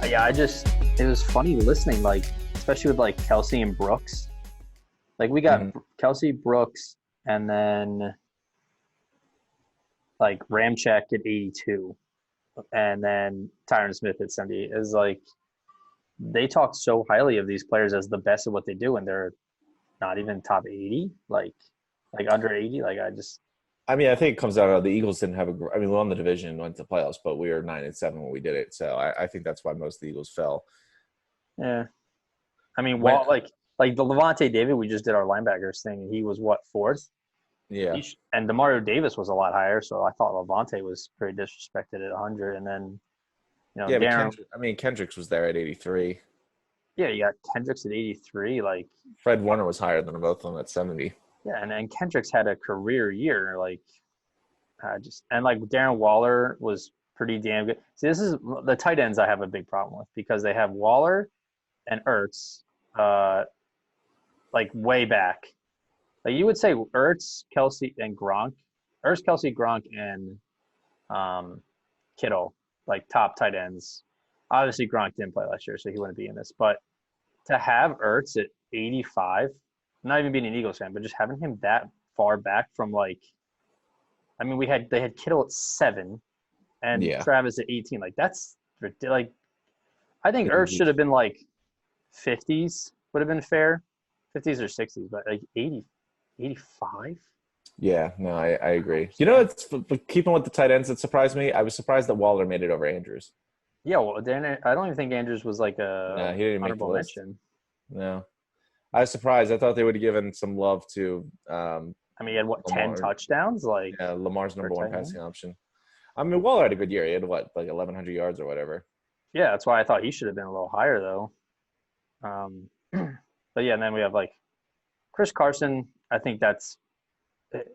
Yeah, it was funny listening, like, especially with like Kelsey and Brooks. Like, we got Mhm. Kelsey, Brooks, and then like Ramchek at 82, and then Tyron Smith at 70. Is like, they talk so highly of these players as the best at what they do, and they're not even top 80, like under 80. Like, I mean, I think it comes down to the Eagles didn't have I mean, we won the division and went to playoffs, but we were 9-7 when we did it. So I think that's why most of the Eagles fell. yeah. I mean, When, like the Levante David, we just did our linebackers thing, and he was what, fourth? yeah, And Demario Davis was a lot higher, so I thought Levante was pretty disrespected at 100. And then, yeah, but Darren, Kendricks was there at 83. yeah, you got Kendricks at 83. Like, Fred Warner was higher than both of them at 70. yeah, and Kendricks had a career year. Like, and like Darren Waller was pretty damn good. See, this is the tight ends I have a big problem with because they have Waller and Ertz, like way back. Like, you would say Ertz, Kelsey, and Gronk. Ertz, Kelsey, Gronk, and Kittle, like top tight ends. Obviously, Gronk didn't play last year, so he wouldn't be in this. But to have Ertz at 85, not even being an Eagles fan, but just having him that far back from, like, I mean, they had Kittle at 7 and Yeah. Travis at 18. Like, that's like, I think Ertz should have been like 50s would have been fair, 50s or 60s, but like 80, 85. Yeah, no, I agree. You know, it's keeping with the tight ends that surprised me. I was surprised that Waller made it over Andrews. Yeah, well, then I don't even think Andrews was like No, a he didn't make the honorable list. mention. No, I was surprised. I thought they would have given some love to I mean, he had what, 10 Lamar. touchdowns, like, Yeah, Lamar's for a number one tight end. passing option. I mean, Waller had a good year. He had what, like 1,100 yards or whatever. Yeah, that's why I thought he should have been a little higher though. But yeah, and then we have like Chris Carson. I think that's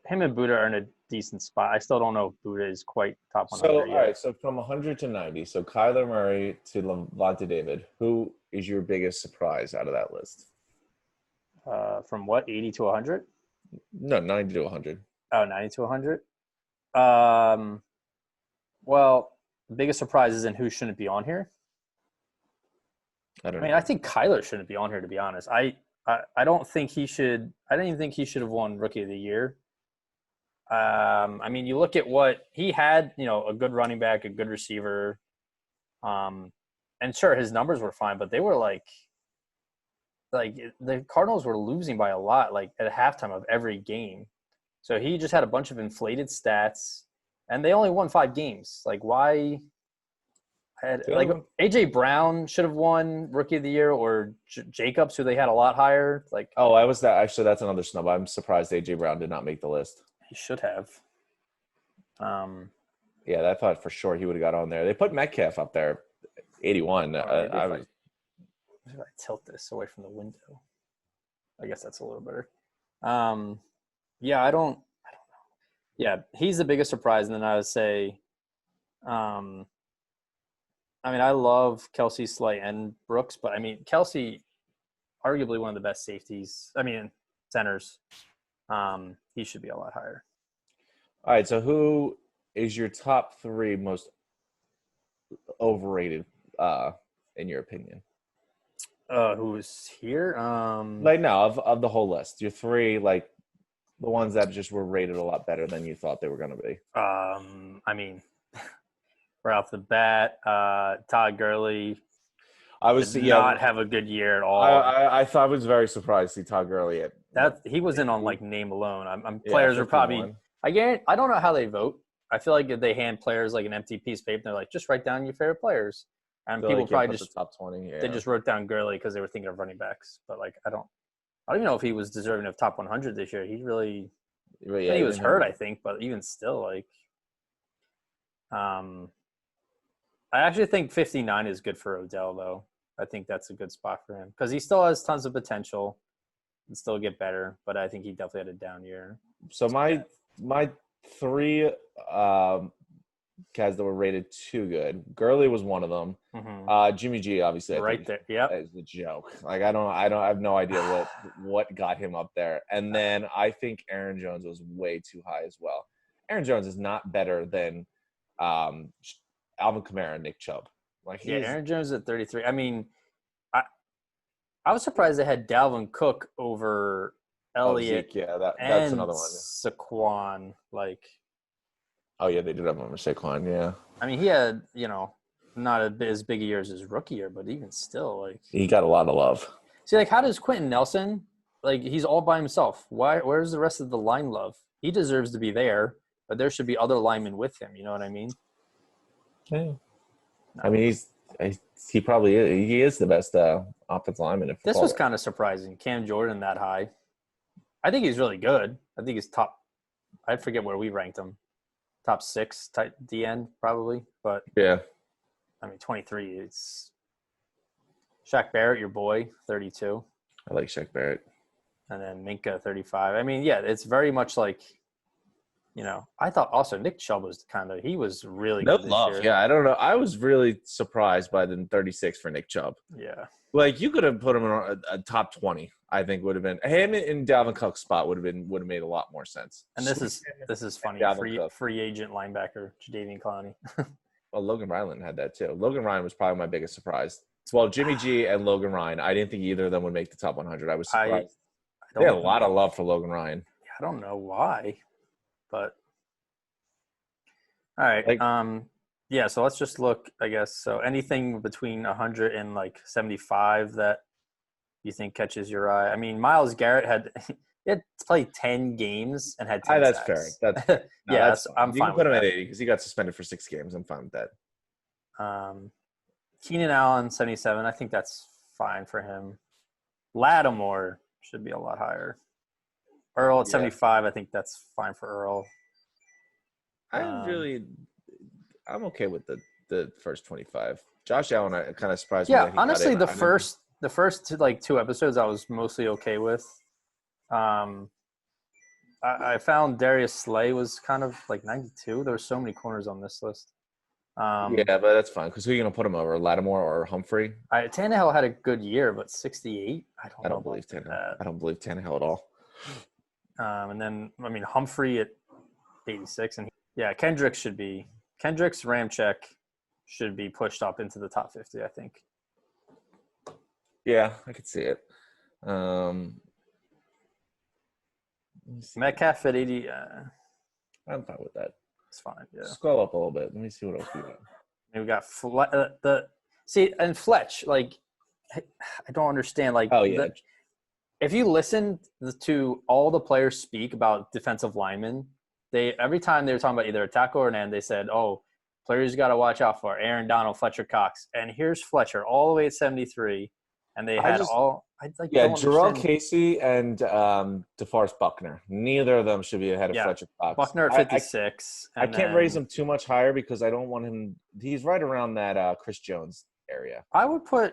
him and Buddha are in a decent spot. I still don't know if Buddha is quite top So, 100 all yet. right. So from 100 to 90. So Kyler Murray to Levante David. Who is your biggest surprise out of that list? From what, 80 to 100? No, 90 to 100. Oh, 90 to 100. Um, well, the biggest surprise is in who shouldn't be on here. I don't I mean, know. I think Kyler shouldn't be on here, to be honest. I don't think he should. I don't even think he should have won Rookie of the Year. I mean, you look at what he had. A good running back, a good receiver, and sure, his numbers were fine, but they were like the Cardinals were losing by a lot, like at halftime of every game. So he just had a bunch of inflated stats, and they only won 5 games. Like, why? Like, AJ Brown should have won Rookie of the Year, or Jacobs, who they had a lot higher. Like, Oh, I was that. Actually, that's another snub. I'm surprised AJ Brown did not make the list. he should have. Yeah, I thought for sure he would have got on there. They put Metcalf up there, 81. If I tilt this away from the window, I guess that's a little better. Yeah, I don't know. Yeah, he's the biggest surprise, and then I would say, I mean, I love Kelsey, Slay, and Brooks, but I mean, Kelsey, arguably one of the best safeties. I mean, centers. He should be a lot higher. All right, so who is your top 3 most overrated, in your opinion? Who's here? Like now, of the whole list, your 3, like the ones that just were rated a lot better than you thought they were going to be. I mean, right off the bat, Todd Gurley did not have a good year at all. I thought I was very surprised to see Todd Gurley at that. He was in on like name alone. Players are probably. 51. I don't know how they vote. I feel like if they hand players like an empty piece of paper, they're like, just write down your favorite players, and people like probably just the top 20. Yeah. they just wrote down Gurley because they were thinking of running backs. But like, I don't even know if he was deserving of top 100 this year. He really, he was hurt, I think, but even still, like, I actually think 59 is good for Odell, though. I think that's a good spot for him because he still has tons of potential and still get better. But I think he definitely had a down year. So my 3 guys that were rated too good. Gurley was one of them. Mm-hmm. Jimmy G, obviously, right there. Yep, is a joke. Like I have no idea what got him up there. And then I think Aaron Jones was way too high as well. Aaron Jones is not better than Alvin Kamara and Nick Chubb. Like Yeah, Aaron Jones at 33. I mean, I was surprised they had Dalvin Cook over Elliott Zeke, yeah, that's and another one. Saquon. Like, Oh yeah, they did have him over Saquon. Yeah, I mean, he had not as big a year as his rookie year, but even still, like, he got a lot of love. see, like, how does Quentin Nelson, like, he's all by himself? Where's the rest of the line love? He deserves to be there, but there should be other linemen with him. You know what I mean? Yeah. No. I mean, he is the best offensive lineman in football. This was kind of surprising. Cam Jordan that high. I think he's really good. I think he's top. I forget where we ranked him. Top 6 type DN probably, but yeah. I mean 23. It's Shaq Barrett, your boy, 32, I like Shaq Barrett. and then Minka 35. I mean, yeah, it's very much like, I thought also Nick Chubb was he was really No good this love. year. Yeah, I don't know. I was really surprised by the 36 for Nick Chubb. Yeah. Like you could have put him in a top 20. I think would have been him in Dalvin Cook's spot would have made a lot more sense. And this is funny. Free agent linebacker Jadeveon Clowney. Well, Logan Ryan had that too. Logan Ryan was probably my biggest surprise. Well, Jimmy G and Logan Ryan, I didn't think either of them would make the top 100. I was surprised. They had a lot of love for Logan Ryan. I don't know why, but all right. Yeah, so let's just look, I guess. So anything between 100 and like 75 that you think catches your eye? I mean, Myles Garrett had played 10 games and had 10 that's sacks. fair. That's fine. I'm you fine can with put him that. at 80 because he got suspended for 6 games. I'm fine with that. Keenan Allen, 77. I think that's fine for him. Lattimore should be a lot higher. Earl at 75. I think that's fine for Earl. I'm okay with the first 25. Josh Allen, I kind of surprised me. Yeah, honestly, the first 2 episodes I was mostly okay with. I found Darius Slay was kind of like 92. There were so many corners on this list. Yeah, but that's fine because who are you going to put him over, Lattimore or Humphrey? Tannehill had a good year, but 68. I don't believe Tannehill. I don't believe Tannehill at all. And then Humphrey at 86, and Kendricks, Ramczyk should be pushed up into the top 50. I think. Yeah, I could see it. Metcalf at 80. I'm fine with that. It's fine. Yeah. Scroll up a little bit. Let me see what else we got. We got and Fletch. Like, I don't understand. Like, if you listen to all the players speak about defensive linemen, every time they were talking about either a tackle or an end, they said, "Oh, players you got to watch out for: Aaron Donald, Fletcher Cox." And here's Fletcher, all the way at 73, and they had Jarrell Casey and DeForest Buckner. Neither of them should be ahead of Fletcher Cox. Buckner at 56. I can't raise him too much higher because I don't want him. He's right around that Chris Jones area. I would have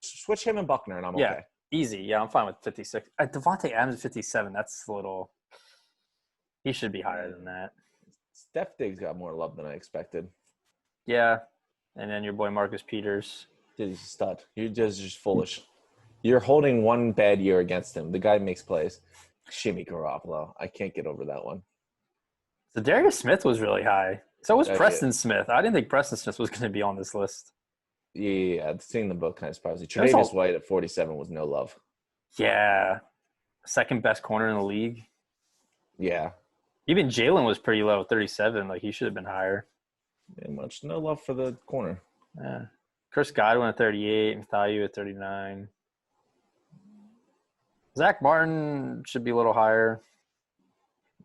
switch him and Buckner, and I'm okay. Easy. Yeah, I'm fine with 56. Devontae Adams at 57. That's a little. He should be higher than that. Steph Diggs got more love than I expected. Yeah, and then your boy Marcus Peters. Dude, he's a stud. You're just foolish. You're holding one bad year against him. The guy makes plays. Jimmy Garoppolo. I can't get over that one. So Darius Smith was really high. So was Preston Smith. I didn't think Preston Smith was going to be on this list. Yeah. Seeing them both kind of surprised me. Tre'Davious White at 47 was no love. Yeah. Second best corner in the league. Yeah. Even Jalen was pretty low, 37. Like, he should have been higher. Yeah, much no love for the corner. Yeah. Chris Godwin at 38, Mathieu at 39. Zach Martin should be a little higher.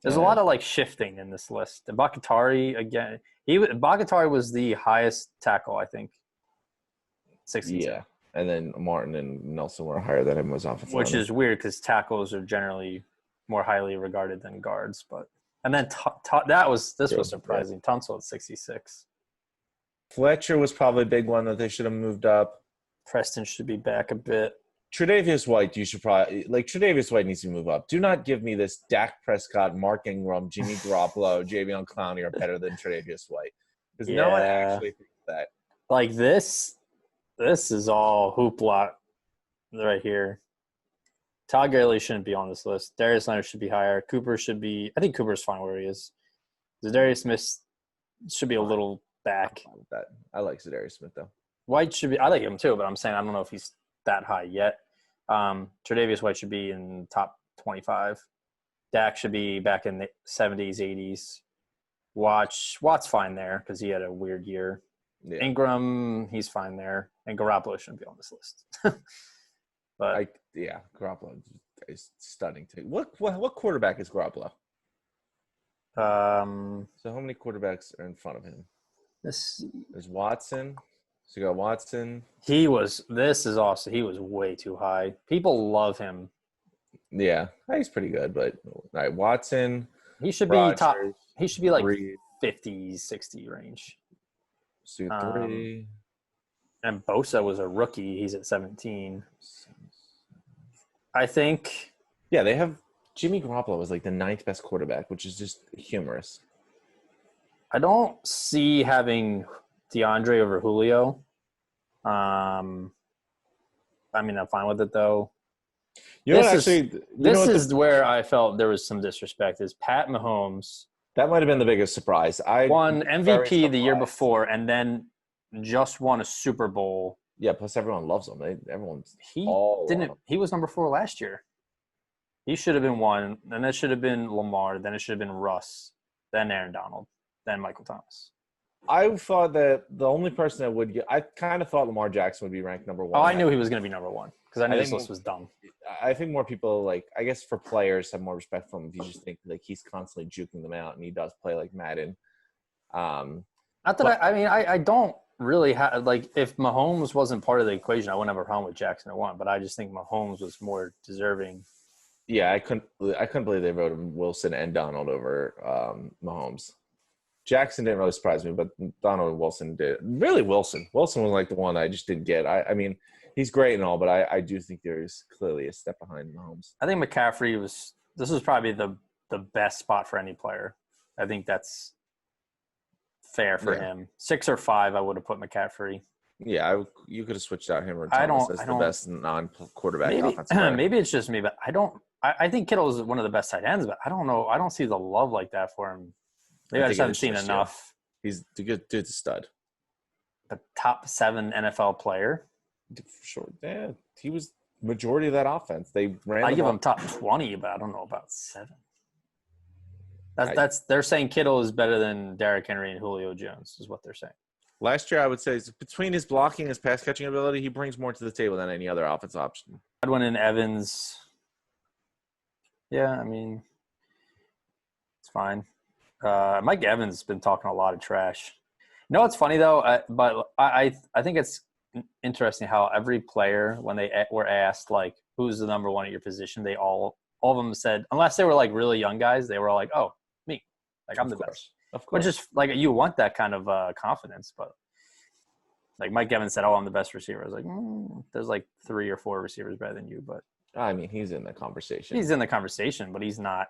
There's a lot of shifting in this list. And Bakatari again. Bakatari was the highest tackle, I think. 62. Yeah, and then Martin and Nelson were higher than him as offensive. Which is weird because tackles are generally more highly regarded than guards. And then this was surprising. Tunsil at 66. Fletcher was probably a big one that they should have moved up. Preston should be back a bit. Tre'Davious White, you should probably Tre'Davious White needs to move up. Do not give me this Dak Prescott, Mark Ingram, Jimmy Garoppolo, Javion Clowney are better than Tre'Davious White. Because no one actually thinks that. Like this is all hoopla right here. Todd Gurley shouldn't be on this list. Darius Leonard should be higher. Cooper should be – I think Cooper's fine where he is. Darius Smith should be a little back. I'm fine with that. I like Zadarius Smith though. White should be. I like him too, but I'm saying I don't know if he's that high yet. Tre'Davious White should be in top 25. Dak should be back in the 70s, 80s. Watt's fine there because he had a weird year. Yeah. Ingram, he's fine there, and Garoppolo shouldn't be on this list. But Garoppolo is stunning too. What quarterback is Garoppolo? So how many quarterbacks are in front of him? There's Watson. So you got Watson. This is awesome. He was way too high. People love him. Yeah, he's pretty good, but all right, Watson. He should Rodgers, be top. He should be like Reed. 50, 60 range. So 3. And Bosa was a rookie. He's at 17. I think. Yeah, they have Jimmy Garoppolo was like the 9th best quarterback, which is just humorous. I don't see having DeAndre over Julio. I mean, I'm fine with it though. This is where I felt there was some disrespect. Is Pat Mahomes? That might have been the biggest surprise. I won MVP the year before, and then just won a Super Bowl. Yeah, plus everyone loves him. He was number 4 last year. He should have been 1. Then it should have been Lamar. Then it should have been Russ. Then Aaron Donald. Then Michael Thomas. I thought that the only person that would get – I kind of thought Lamar Jackson would be ranked number 1. Oh, I knew he was going to be number 1 because I knew this list was dumb. I think more people, like – I guess for players have more respect for him if you just think like he's constantly juking them out and he does play like Madden. Not that I don't really have – like if Mahomes wasn't part of the equation, I wouldn't have a problem with Jackson at 1. But I just think Mahomes was more deserving. Yeah, I couldn't believe they voted Wilson and Donald over Mahomes. Jackson didn't really surprise me, but Donald and Wilson did. Really, Wilson. Wilson was like the one I just didn't get. I mean, he's great and all, but I do think there's clearly a step behind Mahomes. I think McCaffrey this was probably the best spot for any player. I think that's fair for him. 6 or 5, I would have put McCaffrey. Yeah, you could have switched out him or Thomas as the best non-quarterback offensive player. Maybe it's just me, but I think Kittle is one of the best tight ends, but I don't know. I don't see the love like that for him. Maybe I just haven't seen enough. He's the good dude's a stud. The top 7 NFL player. For sure. Yeah, he was majority of that offense. They ran. I give him top 20, but I don't know about 7. They're saying Kittle is better than Derrick Henry and Julio Jones, is what they're saying. Last year, I would say between his blocking and his pass catching ability, he brings more to the table than any other offense option. Godwin and Evans. Yeah, I mean, it's fine. Mike Evans has been talking a lot of trash. You know what's funny though? But I think it's interesting how every player, when they were asked like who's the number 1 at your position, they all of them said, unless they were like really young guys, they were like, oh, me, like I'm the best. Of course. Which is like you want that kind of confidence, but like Mike Evans said, oh, I'm the best receiver. I was like, there's like 3 or 4 receivers better than you, but I mean, he's in the conversation. He's in the conversation, but he's not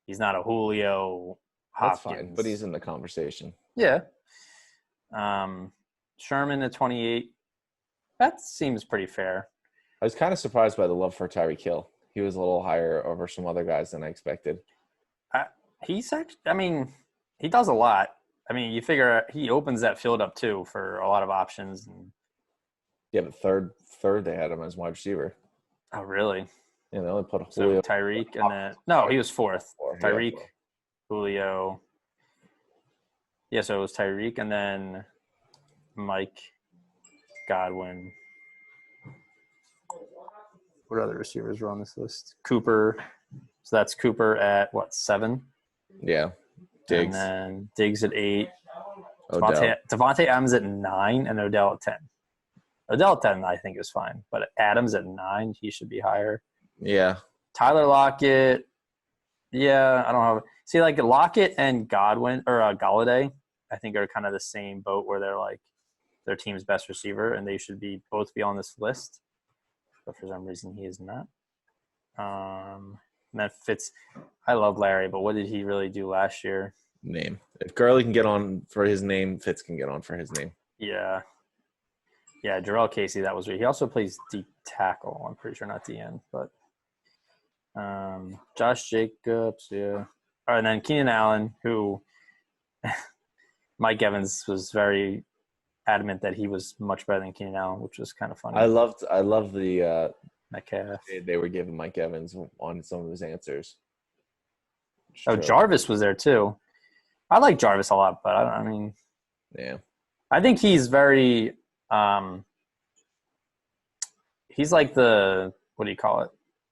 a Julio. That's fine, but he's in the conversation. Yeah. Sherman at 28. That seems pretty fair. I was kind of surprised by the love for Tyreek Hill. He was a little higher over some other guys than I expected. He's actually, I mean, he does a lot. I mean, you figure he opens that field up too for a lot of options. Yeah, but third they had him as wide receiver. Oh, really? Yeah, they only put Julio. So Tyreek and then – no, he was 4th. Tyreek, Julio. Yeah, so it was Tyreek and then Mike, Godwin. What other receivers were on this list? Cooper. So that's Cooper at, 7? Yeah. Diggs. And then Diggs at 8. Odell. Devontae Adams at 9 and Odell at 10. Odell at 10 I think is fine, but Adams at 9, he should be higher. Yeah. Tyler Lockett. Yeah, I don't know. See, like Lockett and Godwin or Galladay, I think are kind of the same boat where they're like their team's best receiver, and they should both be on this list. But for some reason, he is not. And that Fitz. I love Larry, but what did he really do last year? Name. If Gurley can get on for his name, Fitz can get on for his name. Yeah. Yeah, Jarrell Casey, that was – he also plays deep tackle. I'm pretty sure not DN, but Josh Jacobs, yeah. All right, and then Keenan Allen, who Mike Evans was very adamant that he was much better than Keenan Allen, which was kind of funny. I love the Metcalf. they were giving Mike Evans on some of his answers. Oh, Jarvis was there too. I like Jarvis a lot, but I mean, yeah, I think he's very. He's like the what do you call it?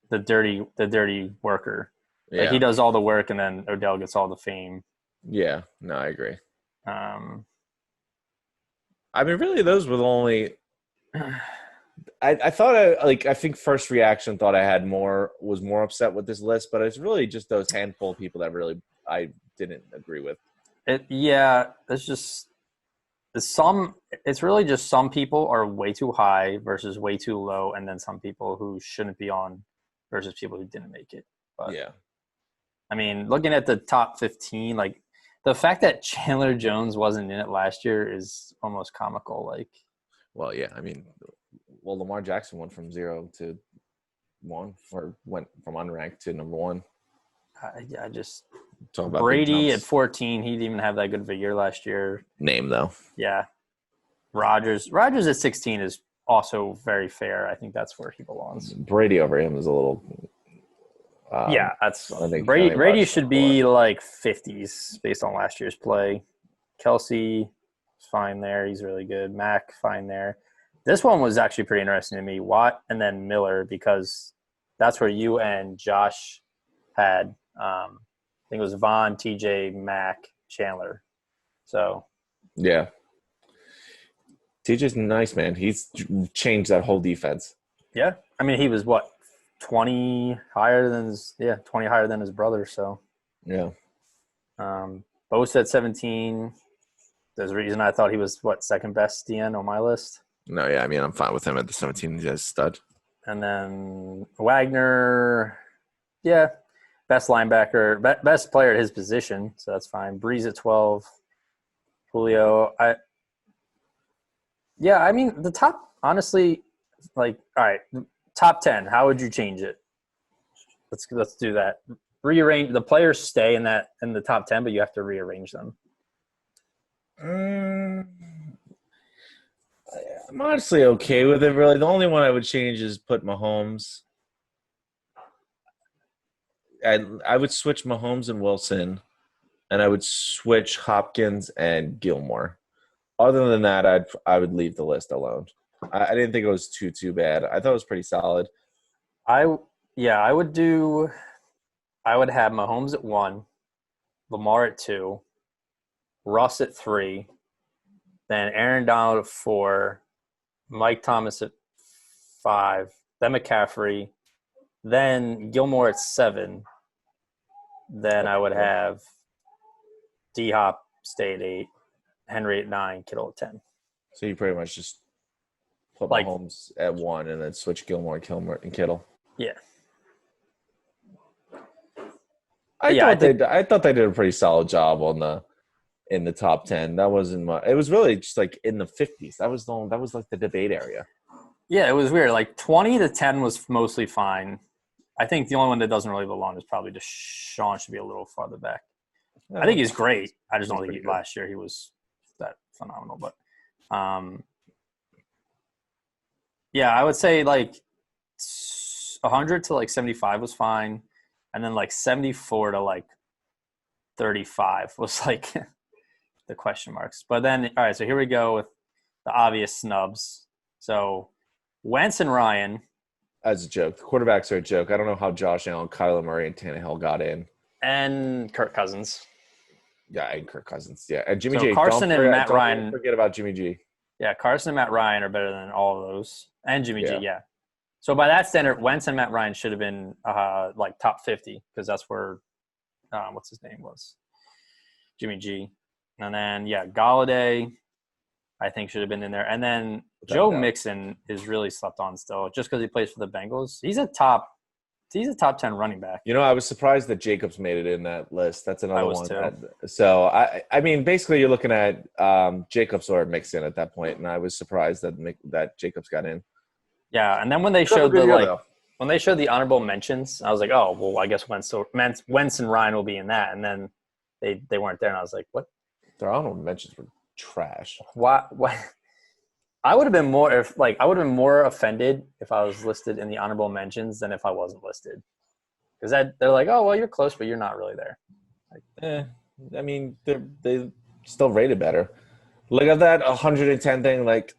The dirty worker. yeah. Like he does all the work, and then Odell gets all the fame. Yeah, no, I agree. Um, I mean, really, those were the only. I thought I think first reaction thought was more upset with this list, but it's really just those handful of people that really I didn't agree with. It's really just some people are way too high versus way too low, and then some people who shouldn't be on versus people who didn't make it. But yeah, I mean, looking at the top 15, like the fact that Chandler Jones wasn't in it last year is almost comical. Like, well, yeah, I mean, Lamar Jackson went from 0 to 1, or went from unranked to number 1. I just talk about Brady at 14. He didn't even have that good of a year last year. Name though, yeah. Rodgers at 16 is also very fair. I think that's where he belongs. Brady over him is a little. That's. I think Brady should be like 50s based on last year's play. Kelsey is fine there. He's really good. Mac fine there. This one was actually pretty interesting to me. Watt and then Miller, because that's where you and Josh had. I think it was Vaughn, TJ, Mac, Chandler. So. Yeah. TJ's nice, man. He's changed that whole defense. Yeah. I mean, he was what? 20 higher than his brother. So. Yeah. Bosa at 17. There's a reason I thought he was, second best DN on my list. No, yeah, I mean, I'm fine with him at the 17. He's a stud. And then Wagner, best linebacker, best player at his position, so that's fine. Breeze at 12. Julio, I mean, the top, honestly, all right, top 10, how would you change it? Let's do that. Rearrange – the players stay in the top 10, but you have to rearrange them. I'm honestly okay with it, really. The only one I would change is put Mahomes. I would switch Mahomes and Wilson, and I would switch Hopkins and Gilmore. Other than that, I would leave the list alone. I didn't think it was too bad. I thought it was pretty solid. I would have Mahomes at 1, Lamar at 2, Russ at 3, then Aaron Donald at 4, Mike Thomas at 5, then McCaffrey, then Gilmore at 7. Then I would have D-Hop stay at 8, Henry at 9, Kittle at 10. So you pretty much just put Mahomes at 1 and then switch Gilmore and Kittle. Yeah. I thought they did a pretty solid job in the top 10. That wasn't much. It was really just like in the 50s. That was like the debate area. Yeah, it was weird. Like 20 to 10 was mostly fine. I think the only one that doesn't really belong is probably just Sean should be a little farther back. I think he's great. I just don't think last year he was that phenomenal. But I would say like 100 to like 75 was fine. And then like 74 to like 35 was like the question marks. But then, all right, so here we go with the obvious snubs. So Wentz and Ryan. As a joke. The quarterbacks are a joke. I don't know how Josh Allen, Kyler Murray, and Tannehill got in. And Kirk Cousins. Yeah, and Kirk Cousins. Yeah, and Jimmy G. Carson and Matt Ryan. Don't forget about Jimmy G. Yeah, Carson and Matt Ryan are better than all of those. And Jimmy G, yeah. So by that standard, Wentz and Matt Ryan should have been like top 50 because that's where what's his name was? Jimmy G. And then, Galladay, I think, should have been in there. And then Joe Mixon is really slept on still just because he plays for the Bengals. He's a top 10 running back. You know, I was surprised that Jacobs made it in that list. That's another one. Too. So, I mean, basically you're looking at Jacobs or Mixon at that point, and I was surprised that Jacobs got in. Yeah, and then when they showed the honorable mentions, I was like, oh, well, I guess Wentz and Ryan will be in that. And then they weren't there, and I was like, what? Their honorable mentions were trash. Why? I would have been more more offended if I was listed in the honorable mentions than if I wasn't listed. Because they're like, oh well, you're close, but you're not really there. I mean, they still rated better. Look at that 110 thing. Like,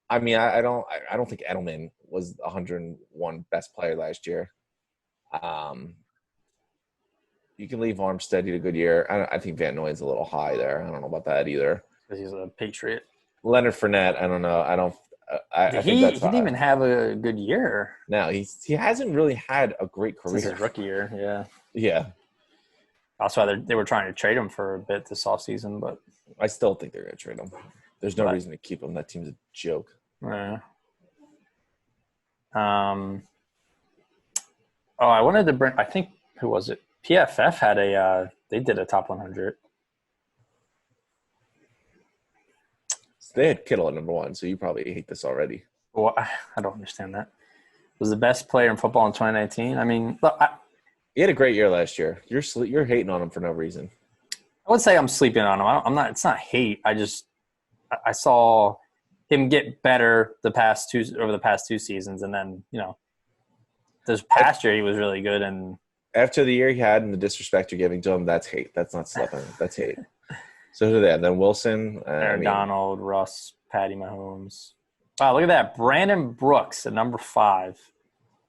I mean, I don't think Edelman was 101 best player last year. You can leave Armstead. He had a good year. I think Van Noy's a little high there. I don't know about that either. Because he's a Patriot. Leonard Fournette. I don't know. I think He that's didn't even have a good year. No, he hasn't really had a great career. Since his rookie year, yeah. Yeah. That's why they were trying to trade him for a bit this offseason, but I still think they're going to trade him. There's no reason to keep him. That team's a joke. Yeah. I wanted to bring. I think who was it? PFF had they did a top 100. They had Kittle at number 1, so you probably hate this already. Well, I don't understand that. Was the best player in football in 2019. I mean, look, he had a great year last year. You're hating on him for no reason. I would say I'm sleeping on him. I'm not. It's not hate. I saw him get better over the past 2 seasons, and then this past year he was really good. And after the year he had and the disrespect you're giving to him, that's hate. That's not sleeping. That's hate. So who are they? And then Wilson, Aaron Donald, Russ, Patty Mahomes. Wow, look at that. Brandon Brooks at number 5.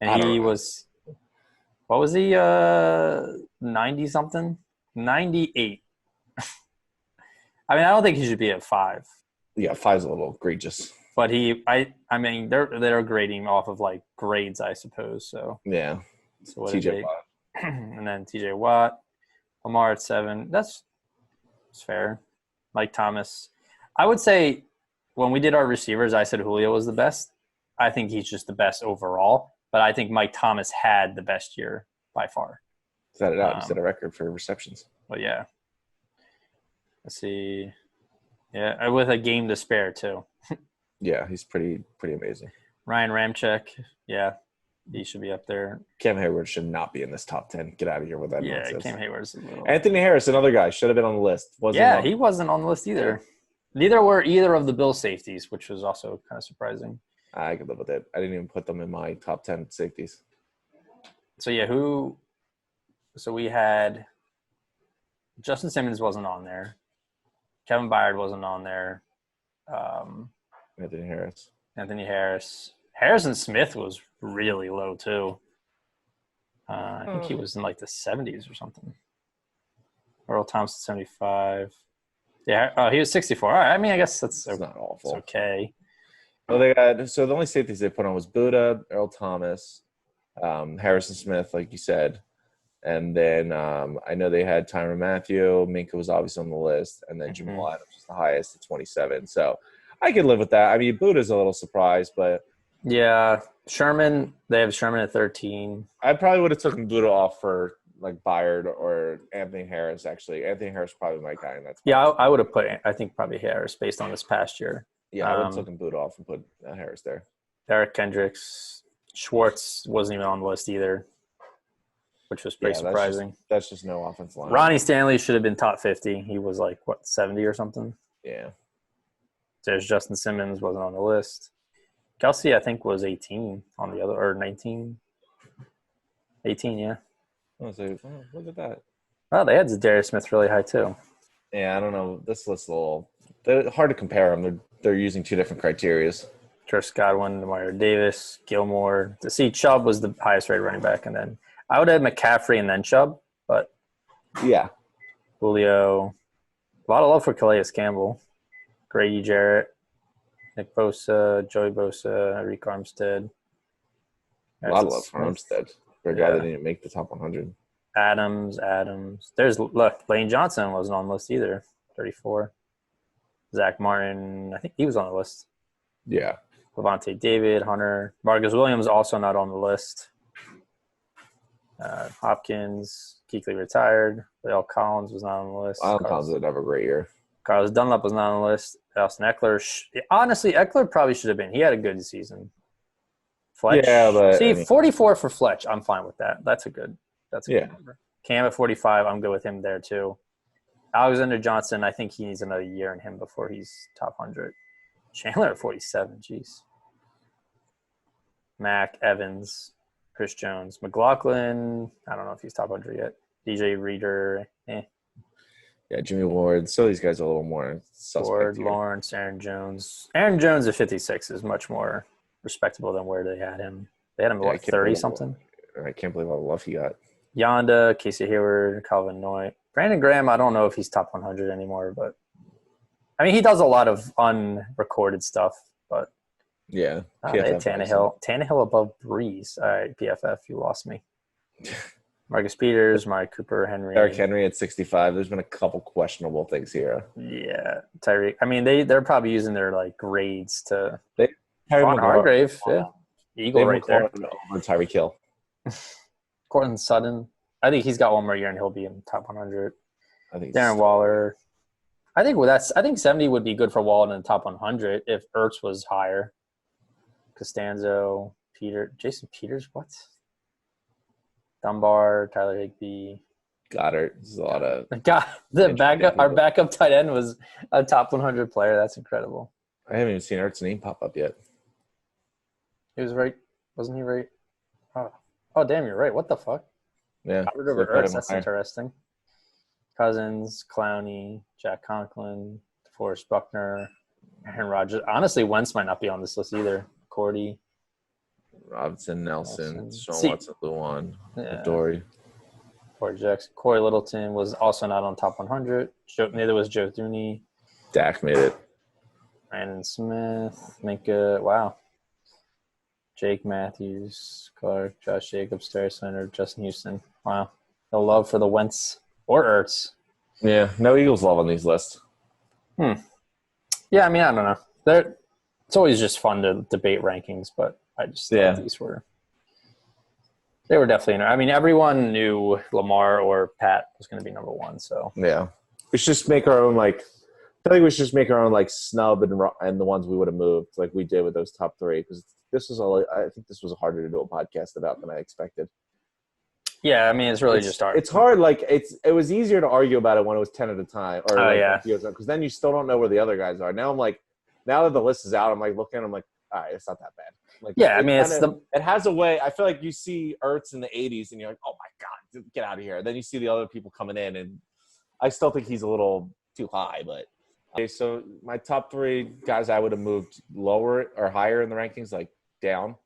And he was – what was he? 90-something? 98. I mean, I don't think he should be at 5. Yeah, 5's a little egregious. But I mean, they're grading off of, like, grades, I suppose. So yeah. So what TJ Watt. And then TJ Watt. Lamar at 7. That's fair. Mike Thomas. I would say when we did our receivers, I said Julio was the best. I think he's just the best overall. But I think Mike Thomas had the best year by far. Set it out. He set a record for receptions. Well, yeah. Let's see. Yeah, with a game to spare, too. Yeah, he's pretty amazing. Ryan Ramczyk. Yeah, he should be up there. Cam Hayward should not be in this top 10. Get out of here with that nonsense. Cam Hayward's a little... Anthony Harris, another guy, should have been on the list. He wasn't on the list either. Neither were either of the Bills safeties, which was also kind of surprising. I could live with it. I didn't even put them in my top 10 safeties. So, yeah, So we had Justin Simmons wasn't on there. Kevin Byard wasn't on there. Anthony Harris. Harrison Smith was really low, too. I think he was in, like, the 70s or something. Earl Thompson, 75. Yeah, he was 64. All right, I mean, I guess that's not awful. It's okay. Well, the only safeties they put on was Buddha, Earl Thomas, Harrison Smith, like you said. And then I know they had Tyrann Mathieu. Minka was obviously on the list. And then Jamal Adams was the highest at 27. So I could live with that. I mean, Buddha's a little surprised, but – yeah, Sherman – they have Sherman at 13. I probably would have taken Buddha off for, like, Byard or Anthony Harris, actually. Anthony Harris probably my guy. And that's I would have put – I think probably Harris based on this past year. Yeah, I would have taken Buddha off and put Harris there. Derek Kendricks. Schwartz wasn't even on the list either, which was pretty surprising. That's just no offensive line. Ronnie Stanley should have been top 50. He was like, 70 or something? Yeah. There's Justin Simmons, wasn't on the list. Kelsey, I think, was 18 on the other, or 19. 18, yeah. Look at that. Oh, they had Zadarius Smith really high, too. Yeah, I don't know. This list's a little – they're hard to compare them. They're using 2 different criterias. Travis Godwin, Demario Davis, Gilmore. To see Chubb was the highest rated running back, and then I would have McCaffrey and then Chubb, but yeah, Julio. A lot of love for Calais Campbell, Grady Jarrett, Nick Bosa, Joey Bosa, Eric Armstead. A lot of love for Armstead for a guy that didn't make the top 100. Adams. Lane Johnson wasn't on the list either, 34. Zach Martin, I think he was on the list. Yeah. Levante David, Hunter. Marcus Williams also not on the list. Hopkins, Kuechly retired. La'el Collins was not on the list. La'el Collins would have a great year. Carlos Dunlap was not on the list. Austin Eckler. Honestly, Eckler probably should have been. He had a good season. Fletch. Yeah, but 44 for Fletch. I'm fine with that. That's a good number. Cam at 45. I'm good with him there too. Alexander Johnson, I think he needs another year in him before he's top 100. Chandler at 47, jeez. Mac, Evans, Chris Jones. McLaughlin, I don't know if he's top 100 yet. DJ Reader, Yeah, Jimmy Ward. So these guys are a little more suspect Ward, here. Lawrence, Aaron Jones. Aaron Jones at 56 is much more respectable than where they had him. They had him at, 30-something? I can't believe all the love he got. Yonda, Casey Hayward, Calvin Noy. Brandon Graham, I don't know if he's top 100 anymore, but I mean, he does a lot of unrecorded stuff, but yeah. They had Tannehill above Breeze. All right, PFF, you lost me. Marcus Peters, Mari Cooper, Henry. Derrick Henry at 65. There's been a couple questionable things here. Yeah, Tyreek. I mean, they're probably using their like grades to. Hargrave, Eagle right there. Over Tyreek Hill. Cortland Sutton. I think he's got one more year and he'll be in top 100. I think Darren Waller. I think 70 would be good for Waller in the top 100 if Ertz was higher. Costanzo, Jason Peters, what? Dunbar, Tyler Higbee. Goddard. There's a lot of our backup tight end was a top 100 player. That's incredible. I haven't even seen Ertz's name pop up yet. He was right. Wasn't he right? Oh, damn, you're right. What the fuck? Yeah. Goddard over Ertz. That's interesting. Cousins, Clowney, Jack Conklin, DeForest Buckner, Aaron Rodgers. Honestly, Wentz might not be on this list either. Cordy. Robinson, Nelson, Sean Watson, Luan, Dory. Corey Jackson. Corey Littleton was also not on top 100. Neither was Joe Thuney. Dak made it. Brandon Smith. Minka. Wow. Jake Matthews, Clark, Josh Jacobs, Terry Slater, Justin Houston. Wow. No love for the Wentz or Ertz. Yeah, no Eagles love on these lists. Yeah, I mean, I don't know. It's always just fun to debate rankings, but I just thought these were – they were definitely – I mean, everyone knew Lamar or Pat was going to be number one, so. Yeah. We should just make our own, like – I think we should just make our own, like, snub and the ones we would have moved, like we did with those top three, because this was I think this was harder to do a podcast about than I expected. Yeah, I mean, it's really just hard. It's hard. Like it was easier to argue about it when it was 10 at a time, or because then you still don't know where the other guys are. Now I'm like, now that the list is out, I'm like looking, I'm like, all right, it's not that bad. Like, yeah, I mean, it has a way. I feel like you see Ertz in the 80s, and you're like, oh my god, get out of here. Then you see the other people coming in, and I still think he's a little too high, but. Okay, so my top three guys I would have moved lower or higher in the rankings, like down.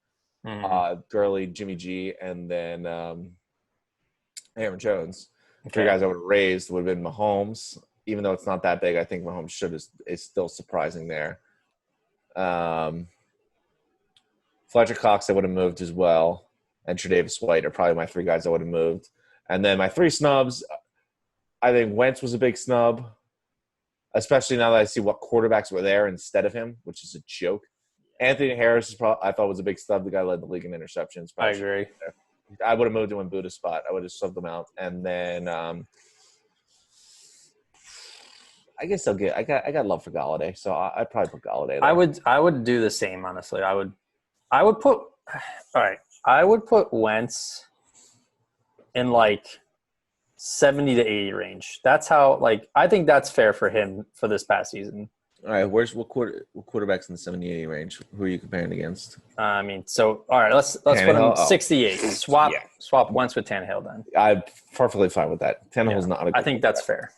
Gurley, Jimmy G, and then Aaron Jones. Okay. Three guys I would have raised would have been Mahomes. Even though it's not that big, I think Mahomes is still surprising there. Fletcher Cox I would have moved as well. And Tre'Davious White are probably my three guys I would have moved. And then my three snubs, I think Wentz was a big snub. Especially now that I see what quarterbacks were there instead of him, which is a joke. Anthony Harris I thought was a big snub. The guy led the league in interceptions. I agree. I would have moved him in Buddha's spot. I would have subbed him out. And then I guess I got love for Galladay, so I'd probably put Galladay there. I would do the same, honestly. I would put Wentz in like 70 to 80 range. That's how, like, I think that's fair for him for this past season. All right, what quarterbacks in the 70, 80 range? Who are you comparing against? I mean, so all right, let's put him 68. Swap Wentz with Tannehill then. I'm perfectly fine with that. Tannehill's not a good I think that's fair.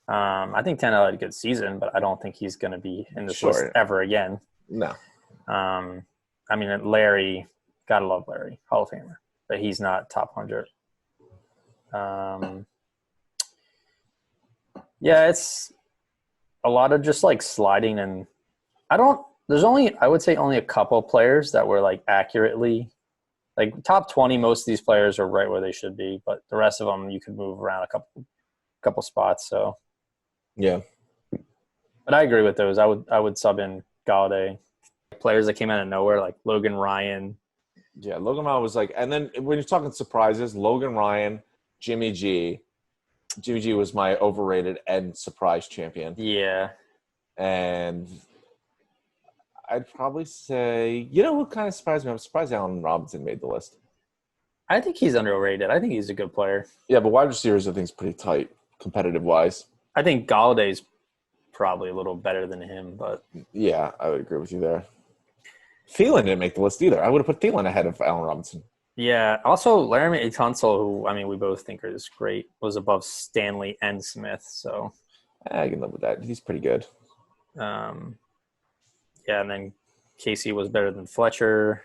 I think Tannehill had a good season, but I don't think he's going to be in this list ever again. No. I mean, Larry, gotta love Larry, Hall of Famer, but he's not top 100. It's a lot of just like sliding, and I would say only a couple players that were like accurately like top 20. Most of these players are right where they should be, but the rest of them you could move around a couple spots. So yeah, but I agree with those. I would sub in Galladay. Players that came out of nowhere like Logan Ryan. Yeah, Logan Ryan was like, and then when you're talking surprises, Logan Ryan, Jimmy G. Jimmy G was my overrated and surprise champion. Yeah. And I'd probably say, you know what kind of surprised me? I'm surprised Allen Robinson made the list. I think he's underrated. I think he's a good player. Yeah, but wide receivers I think is pretty tight, competitive-wise. I think Galladay's probably a little better than him, but Yeah, I would agree with you there. Thielen didn't make the list either. I would have put Thielen ahead of Allen Robinson. yeah. Also, Laramie Tunsil, who I mean, we both think is great, was above Stanley and Smith. So I can live with that. He's pretty good. yeah, and then Casey was better than Fletcher.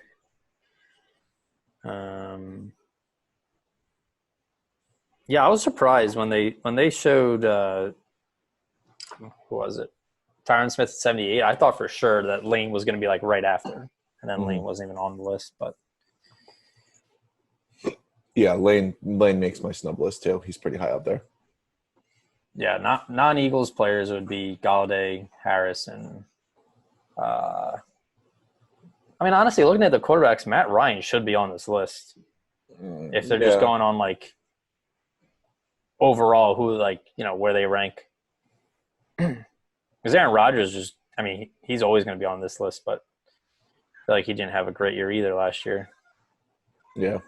Yeah, I was surprised when they showed who was it? Tyron Smith at 78. I thought for sure that Lane was going to be like right after, and then Lane wasn't even on the list. But yeah, Lane makes my snub list too. He's pretty high up there. yeah, non-Eagles players would be Galladay, Harris, and I mean, honestly, looking at the quarterbacks, Matt Ryan should be on this list if they're just going on like overall who like where they rank. Because Aaron Rodgers just, I mean, he's always going to be on this list, but I feel like he didn't have a great year either last year. Yeah.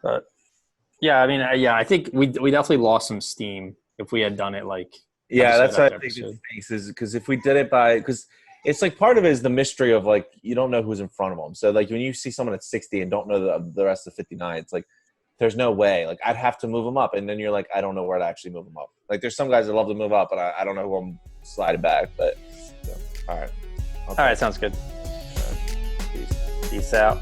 But yeah, I mean, yeah, I think we definitely lost some steam if we had done it like. Yeah, that's what I think the case is, because if we did it because it's like part of it is the mystery of like you don't know who's in front of them. So like when you see someone at 60 and don't know the rest of 59, it's like there's no way. Like I'd have to move them up, and then you're like I don't know where to actually move them up. Like there's some guys that love to move up, but I don't know who I'm sliding back. But all right, all right, sounds good. Peace. Peace out.